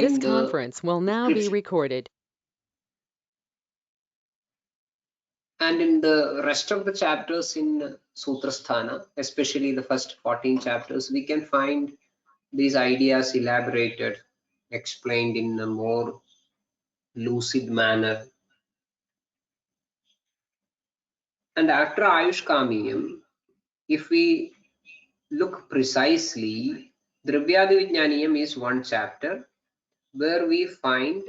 find the conference will now be description. recorded. And in the rest of the chapters in Sutrasthana, especially the first 14 chapters, we can find these ideas elaborated, explained in a more lucid manner. And after Ayush Kamiyam, if we look precisely, Dravyadi Vidnyaniyam is one chapter where we find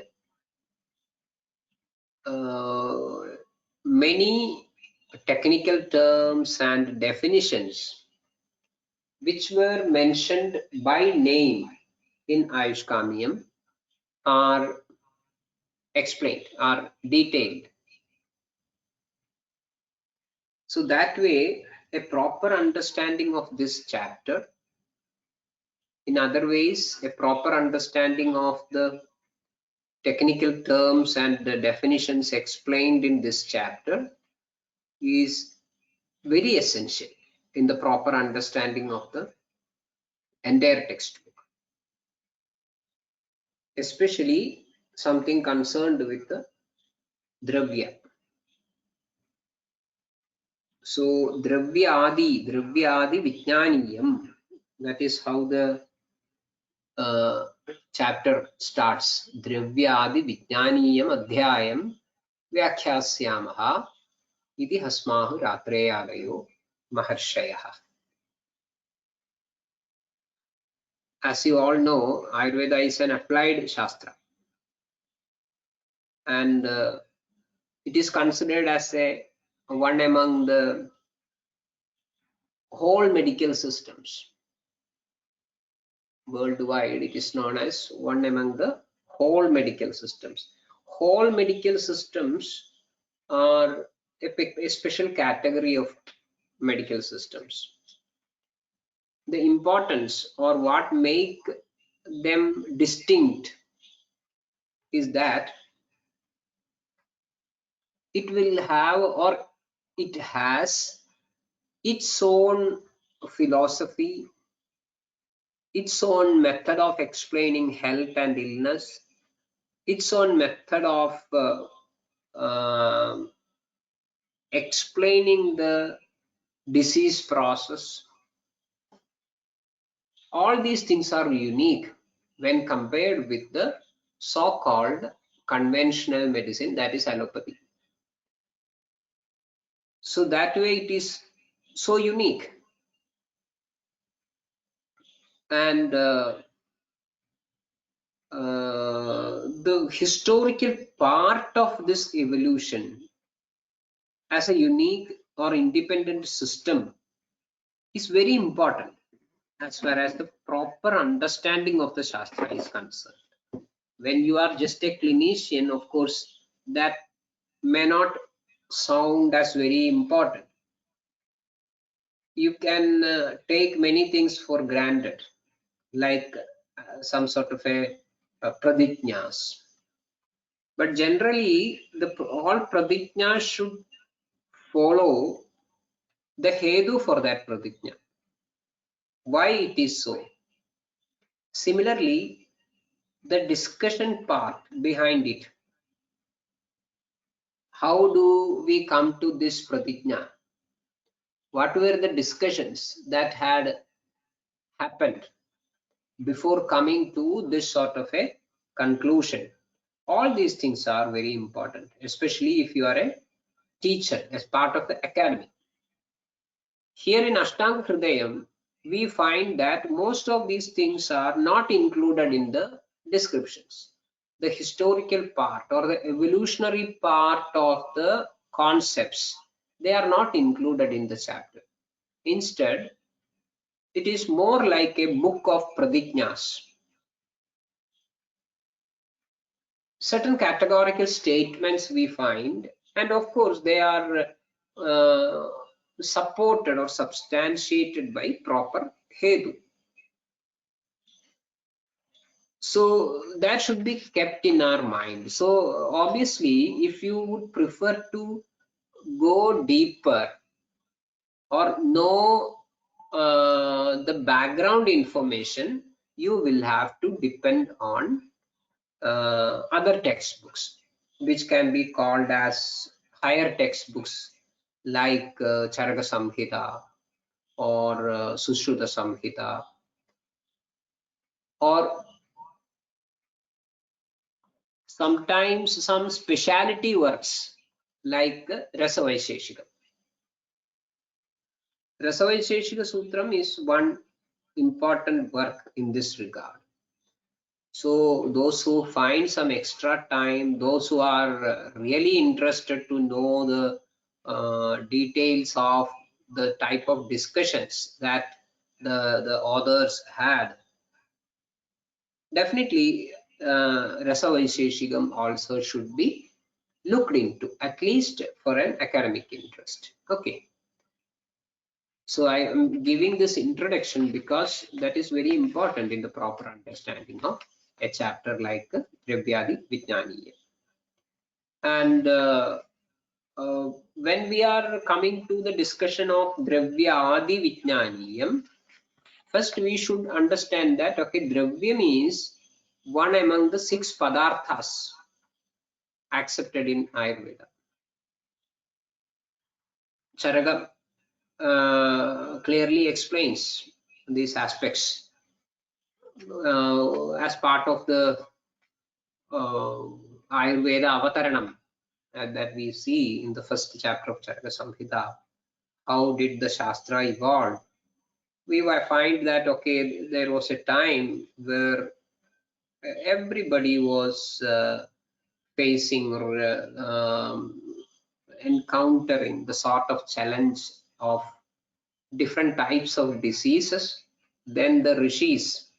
many technical terms and definitions which were mentioned by name in Ayush Kamiyam are explained, are detailed. So that way, a proper understanding of this chapter, in other ways, a proper understanding of the technical terms and the definitions explained in this chapter is very essential in the proper understanding of the entire textbook, especially something concerned with the Dravya. So Dravyadi Vidnyaniyam, that is how the chapter starts. Dravyadi Vidnyaniyam Adhyayam Vyakhyasyaamaha iti hasmahu ratreyalayo maharshayah. As you all know, Ayurveda is an applied Shastra, and it is considered as one among the whole medical systems. Worldwide, it is known as one among the whole medical systems. Whole medical systems are a special category of medical systems. The importance or what make them distinct is that it will have, or it has, its own philosophy, its own method of explaining health and illness, its own method of explaining the disease process. All these things are unique when compared with the so-called conventional medicine, that is allopathy. So that way it is so unique. And the historical part of this evolution as a unique or independent system is very important as far as the proper understanding of the Shastra is concerned. When you are just a clinician, of course, that may not sound as very important. You can take many things for granted, like some sort of a pradijñas. But generally, all pradijñas should follow the hedu for that pradijña. Why it is so? Similarly, the discussion part behind it. How do we come to this pratijna? What were the discussions that had happened before coming to this sort of a conclusion? All these things are very important, especially if you are a teacher as part of the academy. Here in Ashtanga Hridayam, we find that most of these things are not included in the descriptions. The historical part or the evolutionary part of the concepts, they are not included in the chapter. Instead, it is more like a book of pradijñas. Certain categorical statements we find, and of course they are supported or substantiated by proper hedu. So that should be kept in our mind. So obviously, if you would prefer to go deeper or know the background information, you will have to depend on other textbooks, which can be called as higher textbooks like Charaka Samhita or Sushruta Samhita, or sometimes some specialty works like Rasa Vaisheshika. Rasa Vaisheshika Sutram is one important work in this regard. So those who find some extra time, those who are really interested to know the details of the type of discussions that the authors had, definitely Rasa Vaisheshikam also should be looked into, at least for an academic interest. Okay. So I am giving this introduction because that is very important in the proper understanding of a chapter like Dravyadi Vidnyani. And when we are coming to the discussion of Dravyadi Vidnyaniyam, first we should understand that, okay, Dravyam is one among the 6 padarthas accepted in Ayurveda. Charaka clearly explains these aspects as part of the Ayurveda Avataranam that we see in the first chapter of Charaka Samhita. How did the Shastra evolve? We find that, okay, there was a time where everybody was facing or encountering the sort of challenge of different types of diseases. Then the rishis,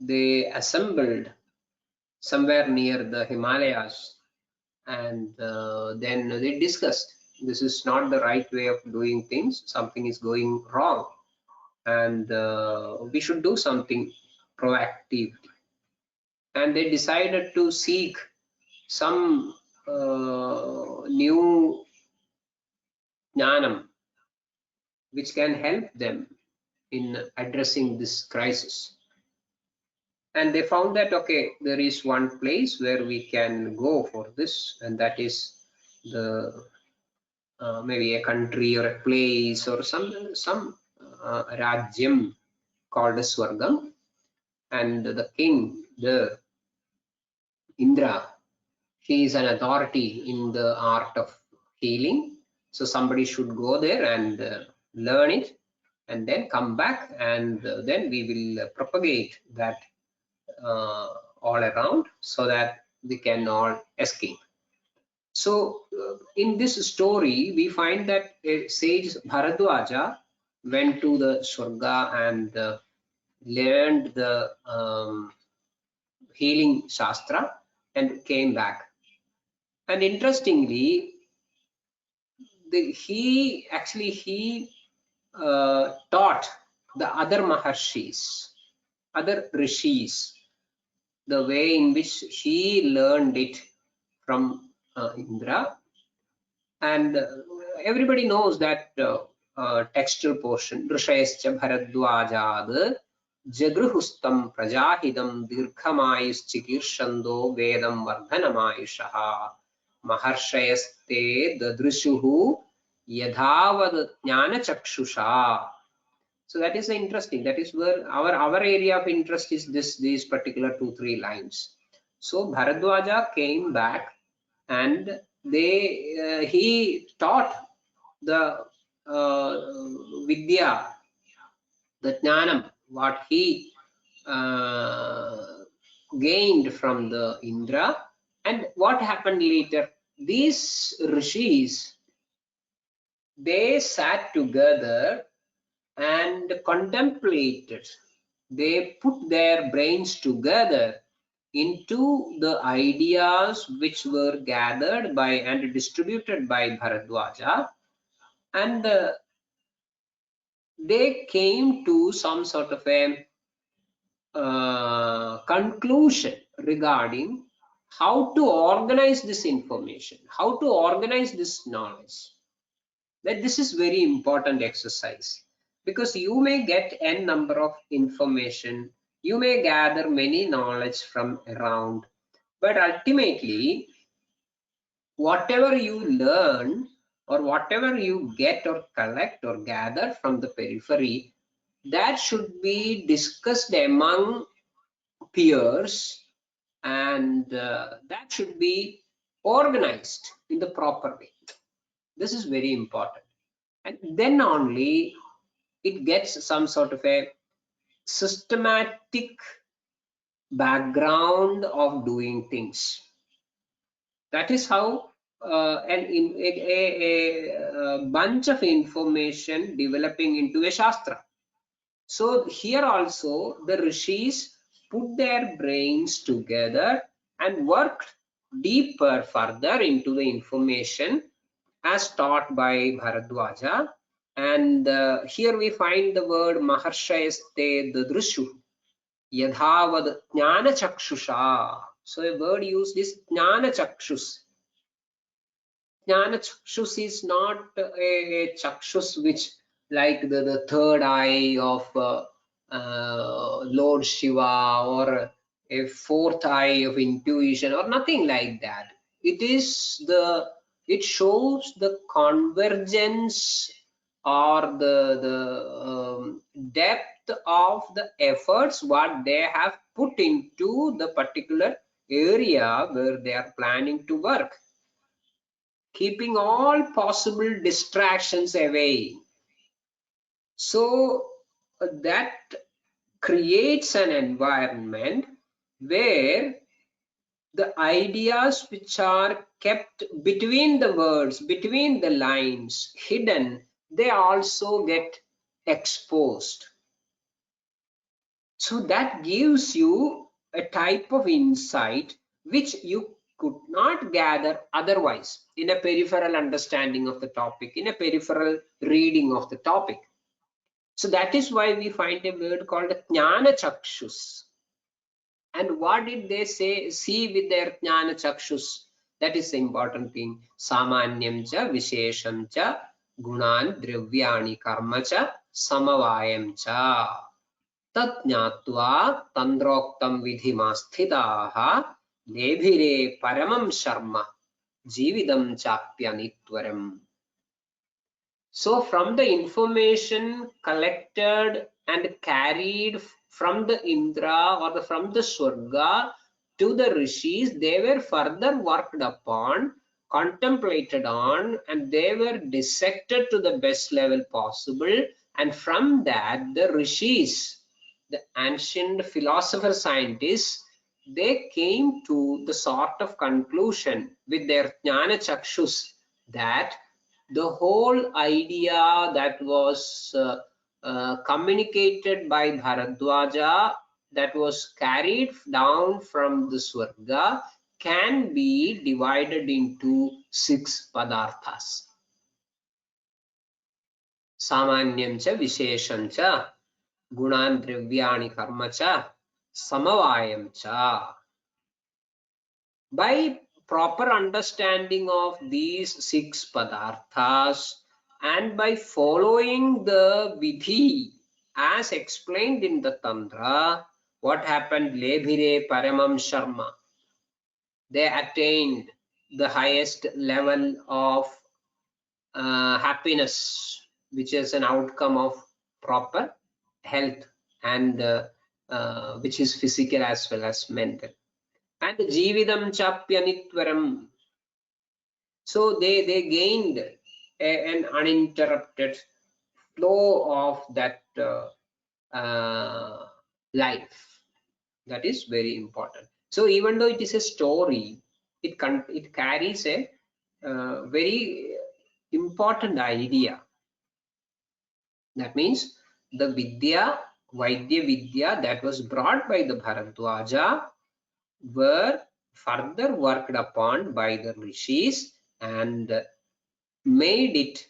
they assembled somewhere near the Himalayas, and then they discussed, this is not the right way of doing things, something is going wrong, and we should do something proactive. And they decided to seek some new jnanam which can help them in addressing this crisis. And they found that, okay, there is one place where we can go for this, and that is the maybe a country or a place or some rajyam called as Swargam, and the king, the Indra, he is an authority in the art of healing. So somebody should go there and learn it, and then come back, and then we will propagate that all around so that we can all escape. So in this story, we find that sage Bharadwaja went to the Swarga and learned the healing Shastra and came back. And interestingly, he taught the other Maharshis, other Rishis, the way in which he learned it from Indra. And everybody knows that textual portion, Rishayascha Bharadwajad Jagruhustam Prajahidam Dirghamayus Chikirshando Vedam Vardhanamayushaha Maharshayaste Dadrishuhu Yadhavad Jnana Chakshusha. So that is interesting. That is where our area of interest is these particular 2-3 lines. So Bharadwaja came back, and he taught the Vidya, the Jnanam, what he gained from the Indra. And what happened later? These rishis, they sat together and contemplated. They put their brains together into the ideas which were gathered by and distributed by Bharadwaja, and they came to some sort of a conclusion regarding how to organize this information, how to organize this knowledge. That this is very important exercise, because you may get n number of information, you may gather many knowledge from around, But ultimately, whatever you learn or whatever you get or collect or gather from the periphery, that should be discussed among peers, and that should be organized in the proper way. This is very important. And then only it gets some sort of a systematic background of doing things. That is how a bunch of information developing into a shastra. So here also the rishis put their brains together and worked deeper further into the information as taught by Bharadwaja. And here we find the word maharshayeste dadrishu yadhavad jnana chakshusha. So a word used is jnana chakshus. Jnana chakshus is not a chakshus which like the third eye of Lord Shiva, or a fourth eye of intuition, or nothing like that. It shows the convergence or the depth of the efforts what they have put into the particular area where they are planning to work, keeping all possible distractions away. So that creates an environment where the ideas which are kept between the words, between the lines, hidden, they also get exposed. So that gives you a type of insight which you could not gather otherwise in a peripheral understanding of the topic, in a peripheral reading of the topic. So that is why we find a word called jnana chakshus. And what did they see with their jnana chakshus? That is the important thing. Samanyam cha vishesham cha gunan dravyani karma cha samavayam cha. Tat jnatva tandroktam vidhimasthitaha lebhire paramam sharma jividam chapyanitvaram. So from the information collected and carried from the Indra or from the Swarga to the rishis, they were further worked upon, contemplated on, and they were dissected to the best level possible. And from that, the rishis, the ancient philosopher scientists, they came to the sort of conclusion with their jnana chakshus that the whole idea that was communicated by Bharadwaja, that was carried down from the Swarga, can be divided into 6 padarthas. Samanyam cha vishesham cha gunan dravyani karma cha samavayam cha. By proper understanding of these 6 padarthas and by following the vidhi as explained in the tantra, what happened? Lebhire paramam sharma. They attained the highest level of happiness, which is an outcome of proper health, and which is physical as well as mental. And jividam chapyanitvaram. So they gained an uninterrupted flow of that life. That is very important. So even though it is a story, it carries a very important idea. That means the Vidya, Vaidya Vidya that was brought by the Bharadwaja were further worked upon by the rishis and made it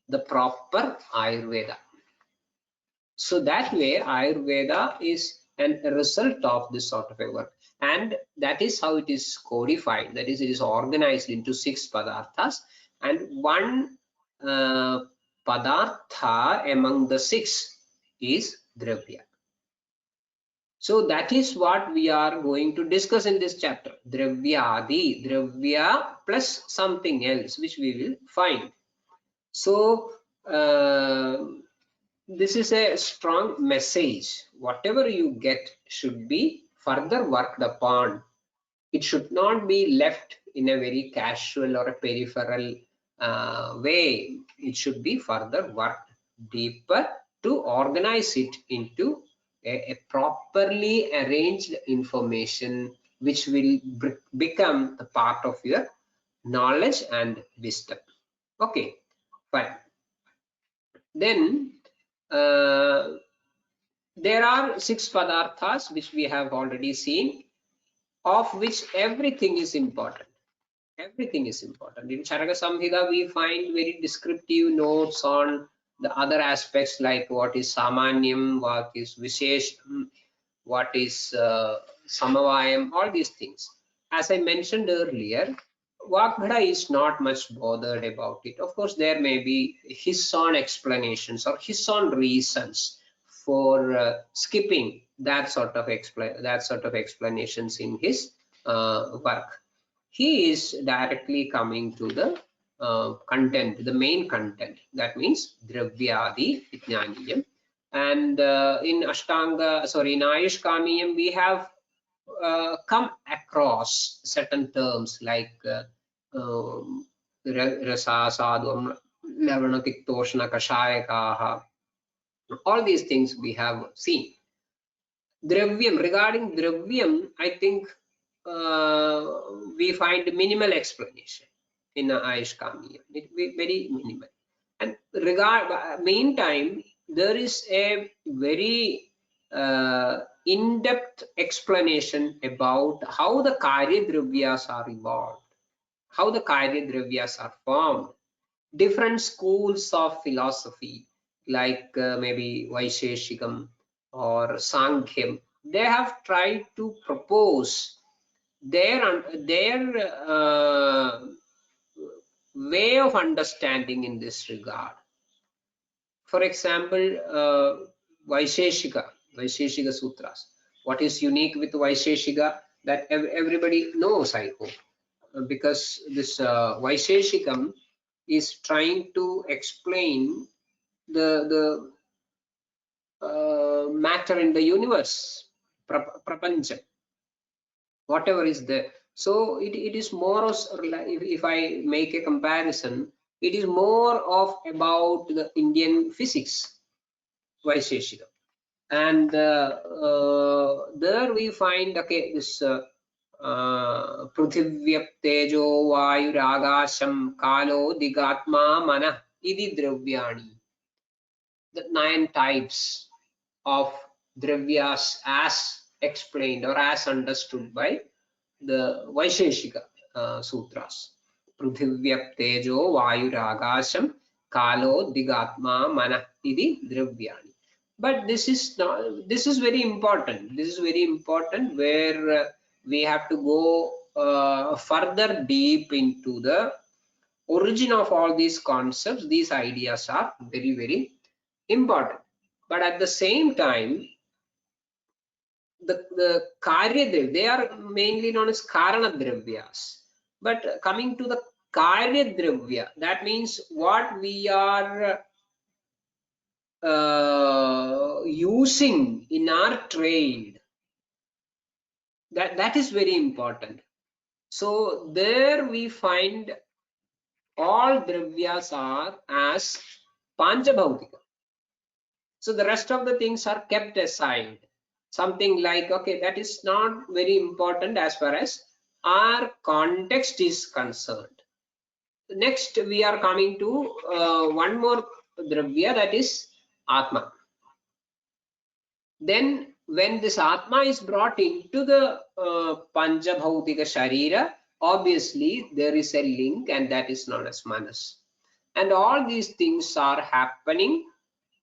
the proper Ayurveda. So that way Ayurveda is a result of this sort of a work, and that is how it is codified. That is, it is organized into 6 padarthas, and one padartha among the 6 is Dravya. So that is what we are going to discuss in this chapter. Dravyadi, Dravya plus something else which we will find. So this is a strong message. Whatever you get should be further worked upon. It should not be left in a very casual or a peripheral way. It should be further worked deeper to organize it into a properly arranged information which will become a part of your knowledge and wisdom. Okay, fine. Then there are 6 padarthas which we have already seen, of which everything is important. Everything is important. In Charaka Samhita, we find very descriptive notes on the other aspects like what is Samanyam, what is Vishesham, what is Samavayam, all these things. As I mentioned earlier, Vagbhada is not much bothered about it. Of course, there may be his own explanations or his own reasons for skipping that sort of explanations in his work. He is directly coming to the content, the main content. That means Dravyadi Vidnyaniyam. And in Ayush Kamiyam, we have come across certain terms like Rasa, Sadhvam, Lavana, Tiktoshna, Kashayakaha. All these things we have seen. Dravyam, regarding Dravyam, I think we find minimal explanation in Ayush Kamiyam. It be very minimal. And meantime, there is a very in-depth explanation about how the Karya Dravyas are evolved, how the Karya Dravyas are formed, different schools of philosophy like maybe Vaisheshikam or Sankhya. They have tried to propose their way of understanding in this regard. For example, Vaisheshika Sutras. What is unique with Vaisheshika that everybody knows, I hope, because this Vaisheshikam is trying to explain the matter in the universe, prapancha, whatever is there. So it is more of, if I make a comparison, it is more of about the Indian physics, Vaisheshika. And there we find, okay, this Prithivya Tejo Vayuragasham Kalo Digatma Mana Idi Dravyani. The 9 types of Dravyas as explained or as understood by the Vaisheshika Sutras. Prithivya Tejo Vayuragasham Kalo Digatma Mana Idi Dravyani. But this is very important. This is very important where we have to go further deep into the origin of all these concepts. These ideas are very, very important. But at the same time, the Karya, they are mainly known as Karana Dravyas. But coming to the Karya Dravya, that means what we are using in our trade, that is very important. So there we find all Dravyas are as Panchabhautika. So the rest of the things are kept aside. Something like, okay, that is not very important as far as our context is concerned. Next, we are coming to one more Dravya, that is Atma. Then when this Atma is brought into the Panchabhautika Sharira, obviously there is a link, and that is known as Manas. And all these things are happening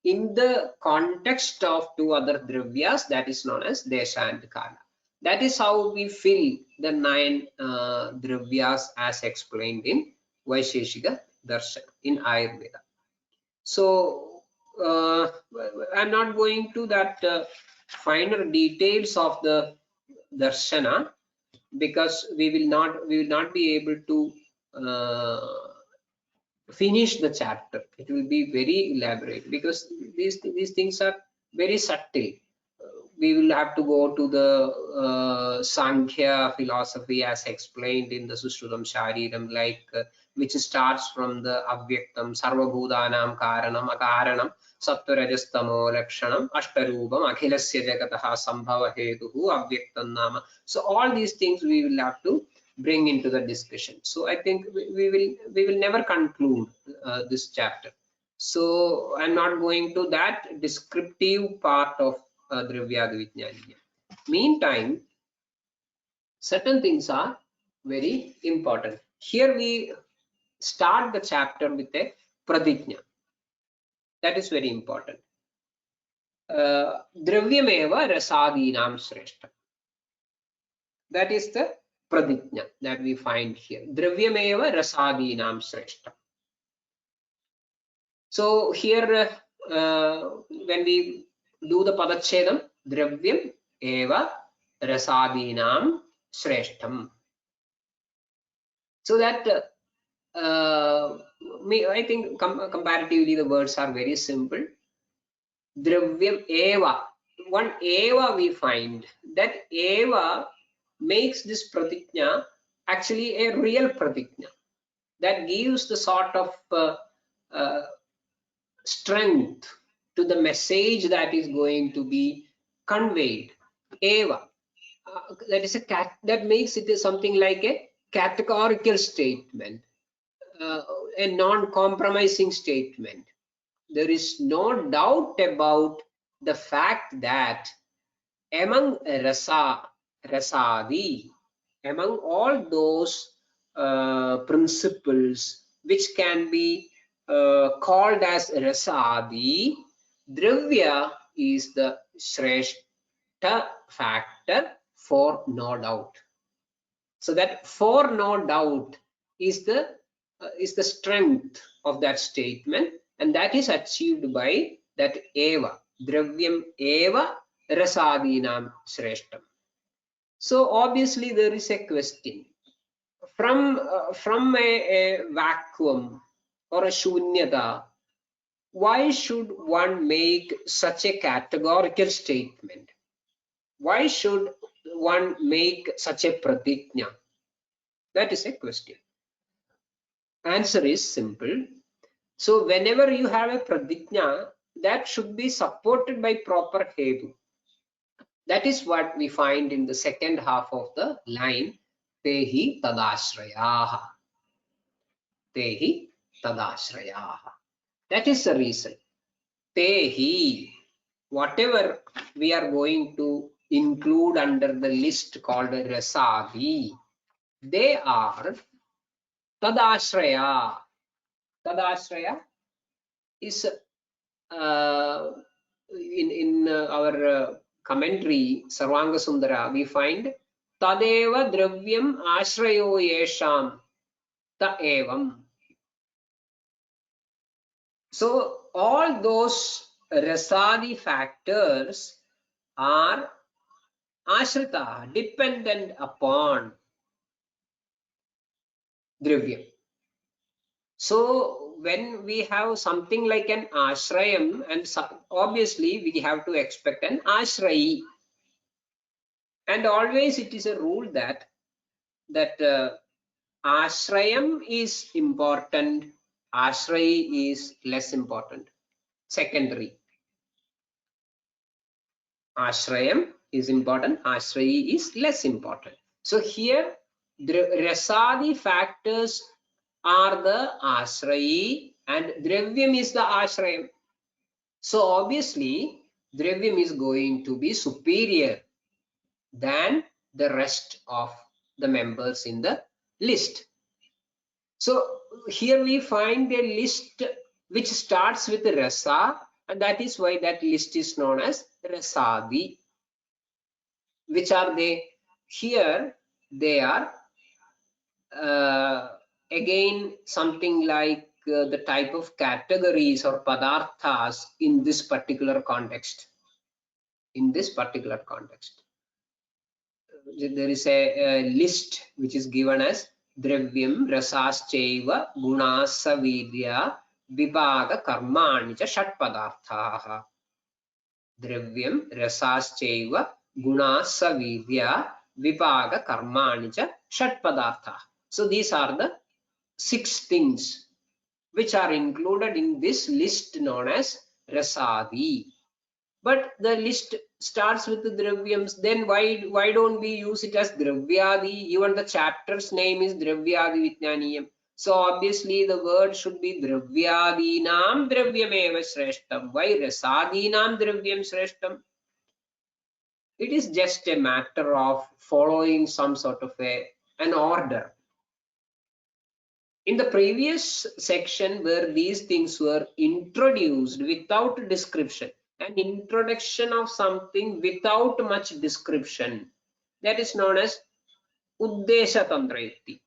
in the context of 2 other Dravyas, that is known as Desha and Kala. That is how we fill the 9 Dravyas as explained in Vaisheshika Darshan in Ayurveda. So I'm not going to that finer details of the darshana, because we will not be able to finish the chapter. It will be very elaborate because these things are very subtle. We will have to go to the Sankhya philosophy as explained in the Sushrutam Shariram, like which starts from the Avyaktam, Sarvabhutanam Karanam, Akaranam, Sattvarajas-tamo Lakshanam, Ashtarubam, Akhilasya Jagataha Sambhava Hetuhu, Avyaktam Nama. So all these things we will have to bring into the discussion. So I think we will never conclude this chapter. So I'm not going to that descriptive part of Dravyadi Vidnyani. Meantime, certain things are very important. Here we start the chapter with a pratigna. That is very important. Dravyameva rasadinam shreshta. That is the pratigna that we find here. Dravyameva rasadinam shreshta. So here, when we do the padachedam, dravyam eva rasadinam shreshtam. So that I think comparatively the words are very simple. Dravyam eva, one eva we find, that eva makes this pratigna actually a real pratigna that gives the sort of strength to the message that is going to be conveyed. Eva, that is that makes it something like a categorical statement, a non-compromising statement. There is no doubt about the fact that among rasadi, among all those principles which can be called as rasadi, dravya is the shreshta factor for no doubt. So that for no doubt is the strength of that statement, and that is achieved by that eva, dravyam eva rasadinam shreshtam. So obviously there is a question from a vacuum or a shunyata. Why should one make such a categorical statement? Why should one make such a pratigna? That is a question. Answer is simple. So whenever you have a pratigna, that should be supported by proper hetu. That is what we find in the second half of the line, tehi tadashrayaha. Tehi tadashrayaha. That is the reason. Tehi, whatever we are going to include under the list called rasadi, they are tadashraya. Tadashraya is in our commentary Sarvanga Sundara, we find tadeva dravyam ashrayo yesham ta evam. So all those rasadi factors are ashrita, dependent upon dravyam. So when we have something like an ashrayam, and obviously we have to expect an ashrayi, and always it is a rule that ashrayam is important, ashrayi is less important, secondary. Ashrayam is important, ashrayi is less important. So here the rasadi factors are the ashrayi and dravyam is the ashrayam. So obviously dravyam is going to be superior than the rest of the members in the list. So here we find a list which starts with rasa, and that is why that list is known as rasadi. Which are they? Here they are again something like the type of categories or padarthas in this particular context. in this particular context. There is a list which is given as Dravyam Rasaschaiva Gunasa Vidya Vibhaga Karmani cha Shat Padarthaha. Dravyam Rasaschaiva Gunasa Vidya Vibhaga Karmani cha Shat Padarthaha. So these are the 6 things which are included in this list known as Rasadi. But the list starts with the Dravyams, then why don't we use it as Dravyadi? Even the chapter's name is Dravyadi Vidnyani. So obviously the word should be Dravyadinam Dravyameva Shreshtam. Why Rasadinam Dravyam Shreshtam? It is just a matter of following some sort of an order. In the previous section where these things were introduced without description, an introduction of something without much description, that is known as Uddesha Tantra Yukti.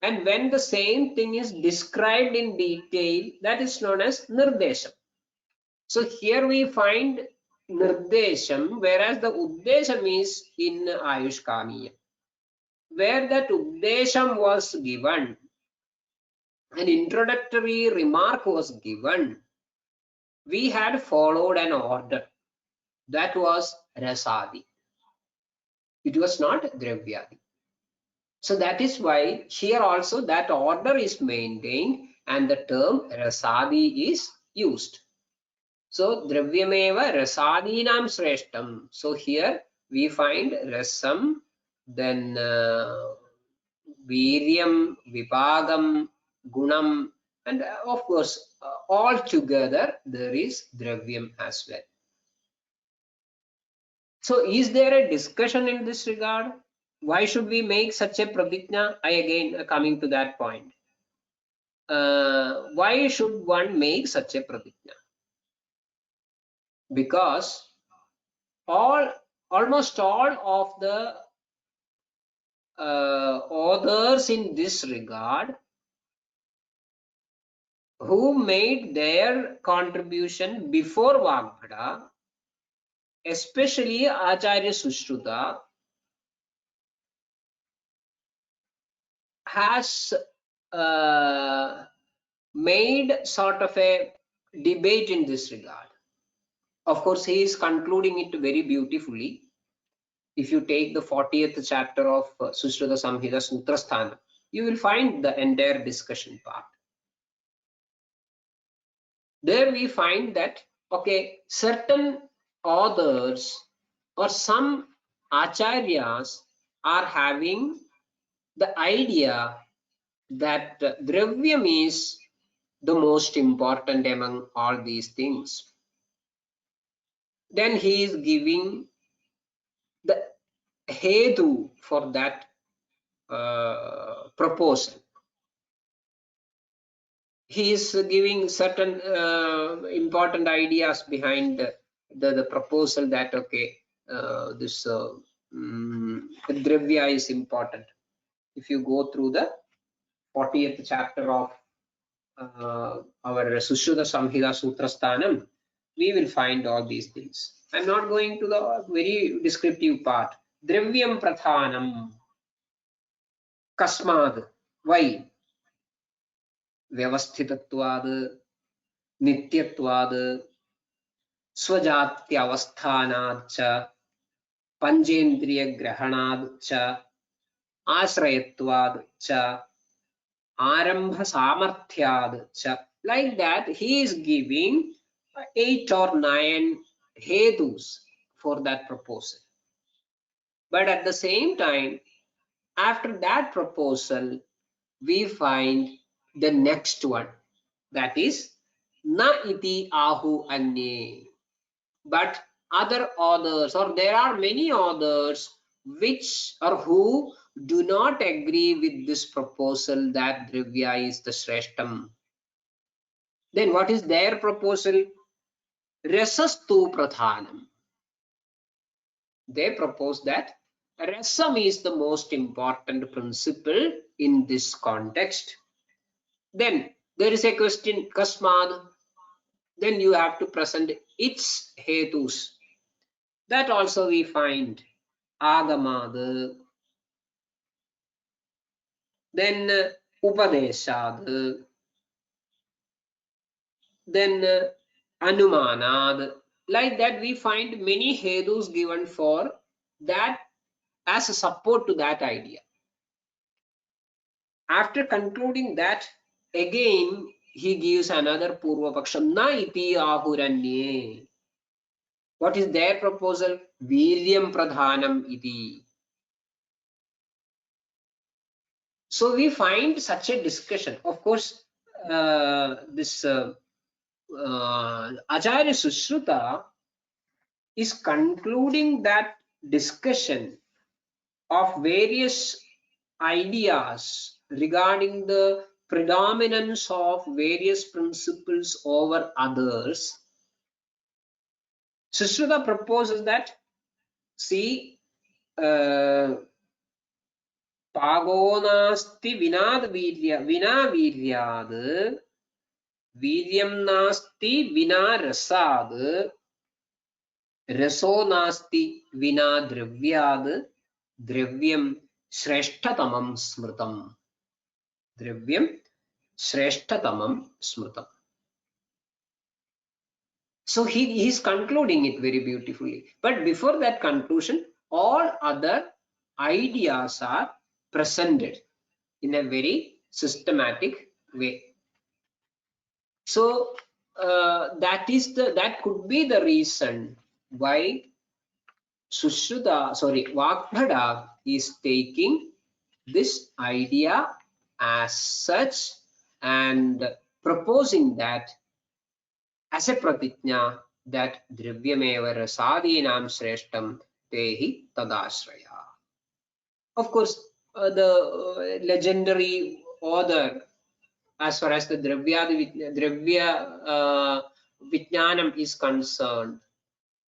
And when the same thing is described in detail, that is known as Nirdesham. So here we find Nirdesham, whereas the Uddesham is in Ayushkamiya. Where that Uddesham was given, an introductory remark was given, we had followed an order. That was Rasadi. It was not Dravyadi. So that is why here also that order is maintained and the term Rasadi is used. So Dravyameva Rasadinam Shreshtam. So here we find Rasam, then Viryam, Vibhagam, Gunam, and of course all together there is Dravyam as well. So is there a discussion in this regard? Why should we make such a pratikna? I again coming to that point. Why should one make such a pratikna? Because almost all of the authors in this regard who made their contribution before Vagbhada, especially Acharya Sushruta, has made sort of a debate in this regard. Of course, he is concluding it very beautifully. If you take the 40th chapter of Sushruta Samhita Sutrasthana, you will find the entire discussion part. There we find that, okay, certain authors or some acharyas are having the idea that Dravyam is the most important among all these things. Then he is giving the hetu for that proposal. He is giving certain important ideas behind the proposal that, okay, this Dravya is important. If you go through the 40th chapter of our Sushruta Samhita Sutrasthanam, we will find all these things. I'm not going to the very descriptive part. Dravyam Prathanam. Kasmad. Why? Vyavasthitatvad, Nityatvad, Swajatyavasthanad cha, Panjendriya Grahanad cha, Ashrayatvad cha, Arambha Samarthyad cha. Like that, he is giving 8 or 9 hetus for that proposal. But at the same time, after that proposal, we find the next one, that is na iti ahu anye. But other authors, or there are many authors which or who do not agree with this proposal that Dravya is the Shreshtam. Then what is their proposal? Rasastu Prathanam. They propose that rasam is the most important principle in this context. Then there is a question, Kasmad. Then you have to present its hetus. That also we find Agamad, then Upadeshad, then Anumanad. Like that, we find many hedus given for that as a support to that idea. After concluding that, again he gives another Purva Paksham, na iti ahuranye. What is their proposal? Viryam pradhanam iti. So we find such a discussion. Of course, this Acharya Sushruta is concluding that discussion of various ideas regarding the predominance of various principles over others. Sushruta proposes that, see, pago nasti vinad virya, vina viryad, viryam nasti vina rasad, raso nasti vina dravyad, dravyam shreshtatamam smritam. Dravyam shreshtatamam smritam. So he is concluding it very beautifully. But before that conclusion, all other ideas are presented in a very systematic way. So that could be the reason why Vagbhada is taking this idea as such and proposing that as a pratijna, that dravyameva rasadinam shreshtam tehi tadashraya. Of course, the legendary author, as far as the Dravya Vidnyani is concerned,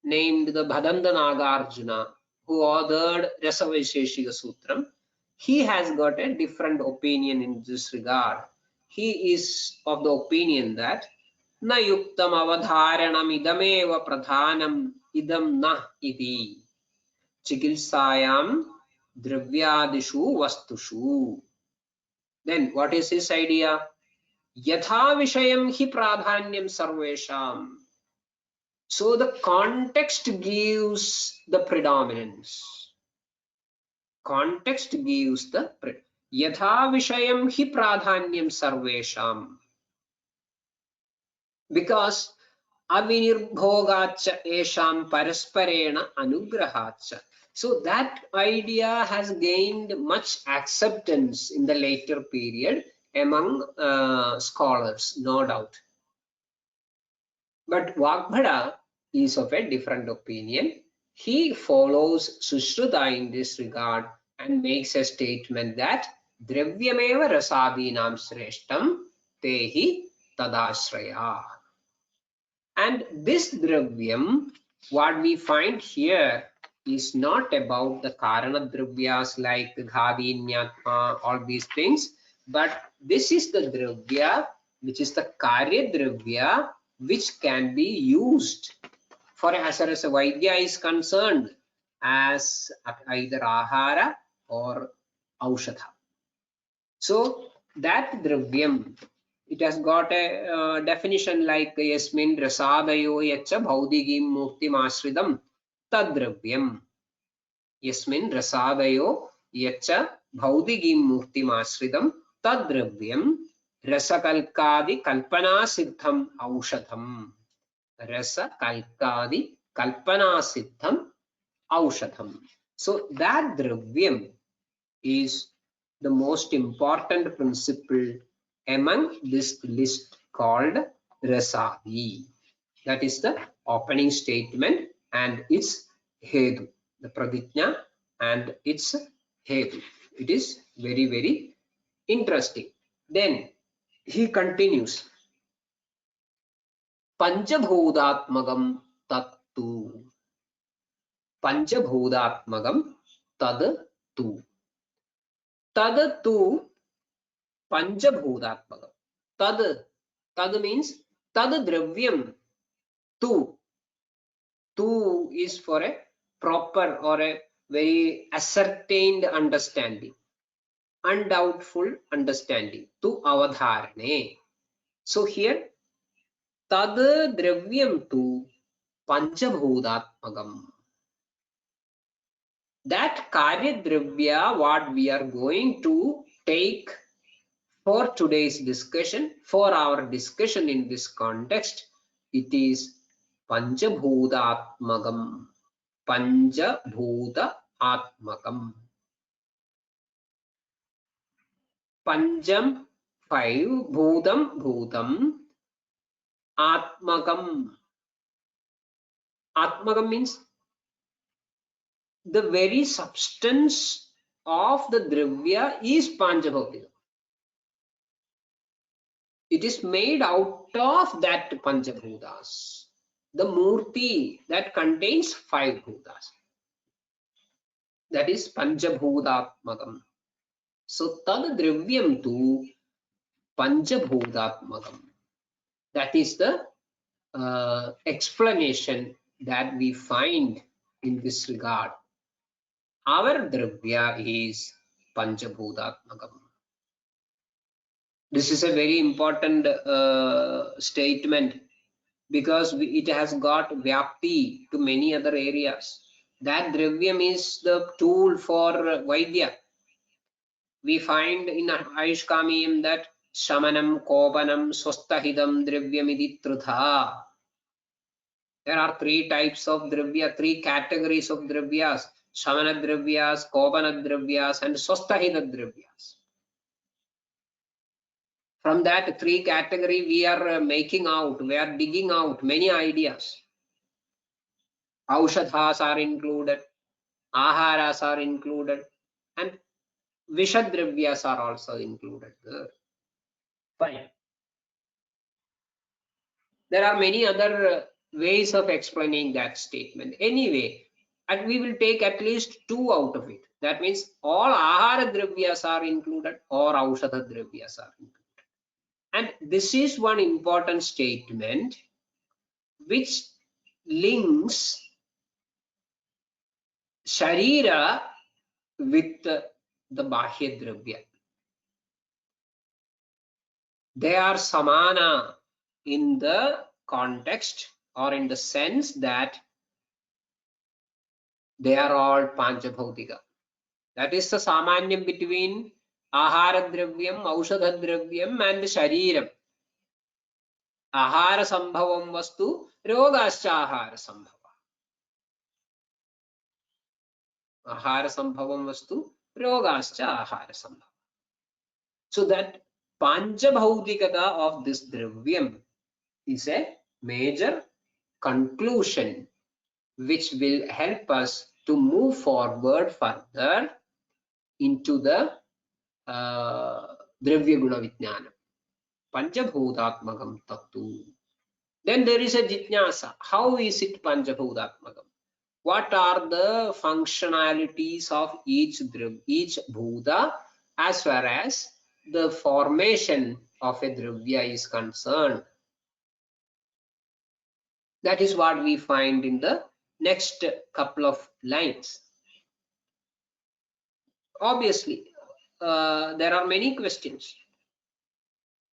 named the Bhadanda Nagarjuna, who authored Rasavisheshika Sutram, he has got a different opinion in this regard. He is of the opinion that na yuktam avadharanam idameva pradhanam idam na iti chikilsayam dravyadishu vastushu. Then what is his idea? Yatha vishayam hi pradhanyam sarvesham. So the context gives the predominance. Context gives the yatha vishayam hi pradhanyam sarvesham. Because avinirбhogacha esham parasparena anugrahacha. So that idea has gained much acceptance in the later period among scholars, no doubt. But Vagbhada is of a different opinion. He follows Sushruta in this regard and makes a statement that Dravyameva rasadinam shreshtam tehi tadashraya. And this Dravyam, what we find here, is not about the Karana Dravyas like Ghadi, Nyatma, all these things, but this is the Dravya, which is the Karya Dravya, which can be used for as far as Vaidya is concerned as either Ahara or Aushadha. So that Dravyam, it has got a definition like Yasmin Rasadayo Yacha Bhaudigim Muktim Ashridam Tadravyam. Yasmin Rasadayo Yacha Bhaudigim Muktim Ashridam Tadravyam Rasakalkadi Kalpana Siddham Aushadham. Rasakalkadi Kalpana Siddham Aushadham. So that Dravyam is the most important principle among this list called Rasadi. That is the opening statement and its Hedu, the Pradijna and its Hedu. It is very, very interesting. Then he continues, Panchabhaudatmagam tattu. Panchabhaudatmagam tadtu. Tadtu Panchabhutatmagam. Tad means tad dravyam. Tu is for a proper or a very ascertained understanding, undoubtful understanding, to avadharane. So here, tad dravyam tu panchabhutatmakam. That karya dravya, what we are going to take for today's discussion, for our discussion in this context, it is Panchabhutatmakam. Panchabhuta Atmakam. Pancham, 5, Bhutam, Bhutam, Atmakam. Atmakam means the very substance of the dravya is Panchabhautika. It is made out of that Panchabhutas. The Murti that contains 5 Bhutas. That is Panchabhutatmakam. So tad dravyam tu Panchabhutatmakam. That is the explanation that we find in this regard. Our dravya is Panchabhutatmakam. This is a very important statement because it has got vyapti to many other areas. That dravyam is the tool for Vaidya. We find in Ayushkamiyam that Shamanam, Kopanam, Swastahidam, Dravyamidi Trudha. There are 3 types of dravya, 3 categories of dravyas: Shamana dravyas, Kopana dravyas, and Swastahida dravyas. From that 3 category, we are making out, we are digging out many ideas. Aushadhas are included, Aharas are included, and Vishadravyas are also included. Fine. There are many other ways of explaining that statement. Anyway, and we will take at least 2 out of it. That means all Ahara Dravyas are included or Aushadha Dravyas are included. And this is one important statement which links Sharira with the Bahya Dravya. They are samana in the context or in the sense that they are all Panchabhautika. That is the samanyam between Ahara Dravyam, Aushadha Dravyam and Shariram. Ahara Sambhavam Vastu, Rogascha Ahara Sambhava. Ahara Sambhavam Vastu, Rogascha Ahara Sambhava. So that Panchabhautikata of this Dravyam is a major conclusion which will help us to move forward further into the Dravya Guna Vidnyana. Panchabhutatmakam tattu. Then there is a jitnyasa. How is it Panchabhutatmakam? What are the functionalities of each bhuta as far as the formation of a dravya is concerned? That is what we find in the next couple of lines. Obviously, there are many questions.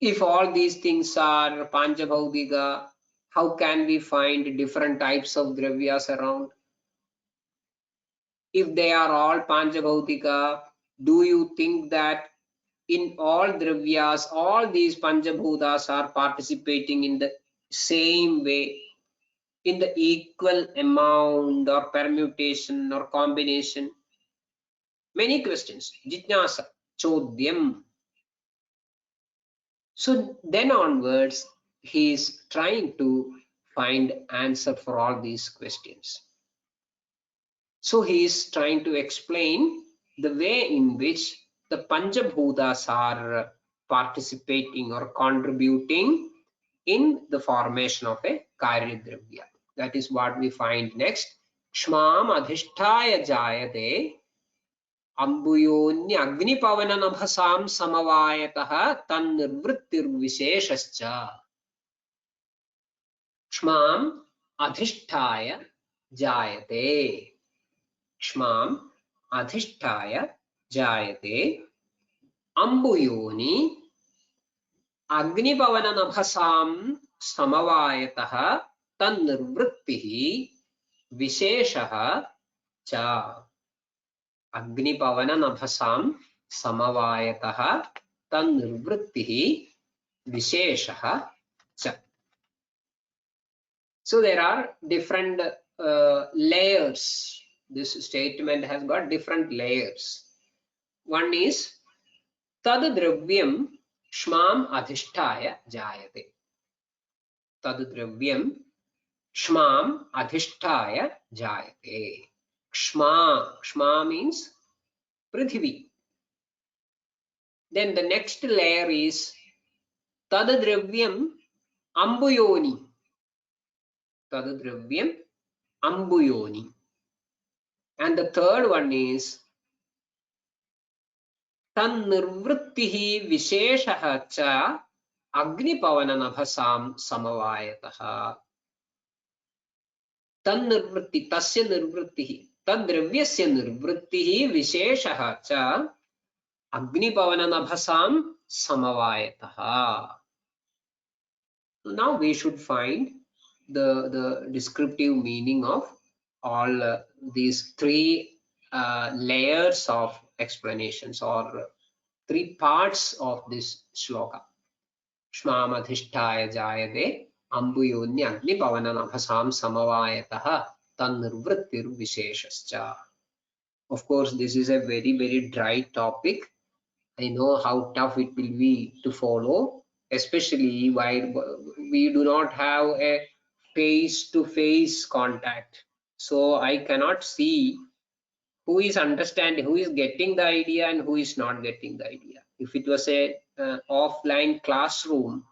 If all these things are Panchabhautika, how can we find different types of dravyas around? If they are all Panchabhautika, do you think that in all dravyas, all these Panchabhutas are participating in the same way, in the equal amount or permutation or combination? Many questions. Jitnyasa, Chodyam. So then onwards, he is trying to find answer for all these questions. So he is trying to explain the way in which the Panchabhutas are participating or contributing in the formation of a Karya Dravya. That is what we find next. Kshmam adhishtaya jayate Ambuyonya Agnipavana Nabhasam Samavayataha Tan Nirvrittir Visheshascha. Kshmam adhishtaya jayate. क्ष्माम् अधिष्ठाय जायते अम्बुयोनि अग्निपवननभसां समवायतः तन्निर्वृत्तिः विशेषः च। अग्निपवननभसां समवायतः तन्निर्वृत्तिः विशेषः च. So there are different layers. This statement has got different layers. One is tad dravyam shmam adhishtaya jayate. Tad dravyam shmam adhishtaya jayate. Shma means Prithvi. Then the next layer is tad dravyam ambuyoni. Tad dravyam ambuyoni. And the third one is तन्निर्वृत्तिः विशेषः च अग्निपवननभसां समवायतः. तन्निर्वृत्ति तस्य निर्वृत्तिः तद्द्रव्यस्य निर्वृत्तिः विशेषः च अग्निपवननभसां समवायतः. Now we should find the descriptive meaning of all these three layers of explanations or three parts of this shloka. Shmamadhishtaya jayate ambuyoni agnipavananabhasam samavayatah tannirvrittir visheshascha. Of course, this is a very dry topic. I know how tough it will be to follow, especially while we do not have a face-to-face contact. So I cannot see who is understanding, who is getting the idea and who is not getting the idea. If it was a offline classroom,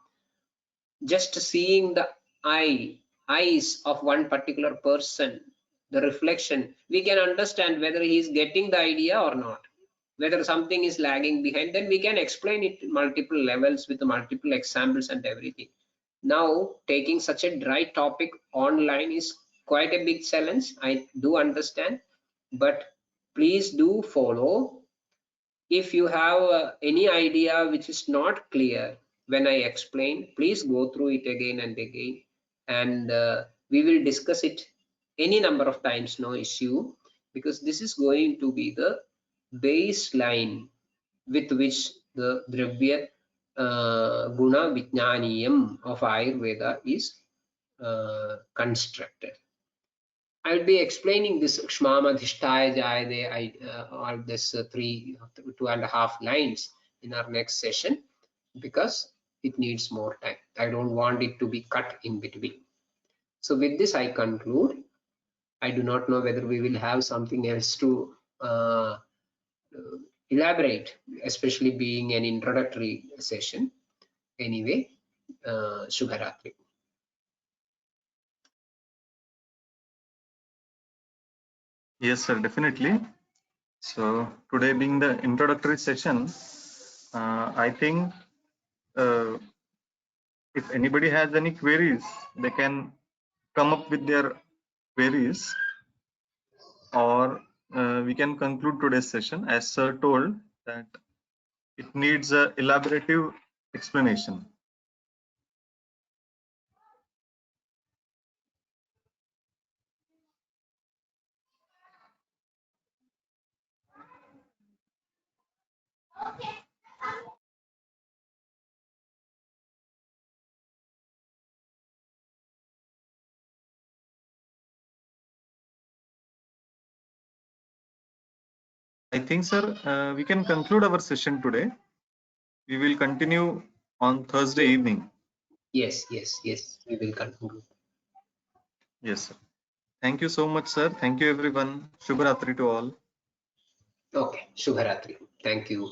just seeing the eyes of one particular person, the reflection, we can understand whether he is getting the idea or not. Whether something is lagging behind, then we can explain it multiple levels with multiple examples and everything. Now, taking such a dry topic online is quite a big challenge. I do understand, but please do follow. If you have any idea which is not clear when I explain, please go through it again and again, and we will discuss it any number of times, no issue, because this is going to be the baseline with which the Dravya Guna Vidnyaniyam of Ayurveda is constructed. I will be explaining this Shmamadhishtaya Jayade, all this 2.5 lines in our next session, because it needs more time. I don't want it to be cut in between. So with this I conclude. I do not know whether we will have something else to elaborate, especially being an introductory session. Anyway, Shubharatri. Yes, sir, definitely. So today being the introductory session, I think if anybody has any queries, they can come up with their queries, or we can conclude today's session. As sir told that it needs a elaborative explanation. I think, sir, we can conclude our session today. We will continue on Thursday evening. Yes, we will conclude. Yes, sir. Thank you so much, sir. Thank you, everyone. Shubharatri to all. Okay, Shubharatri. Thank you.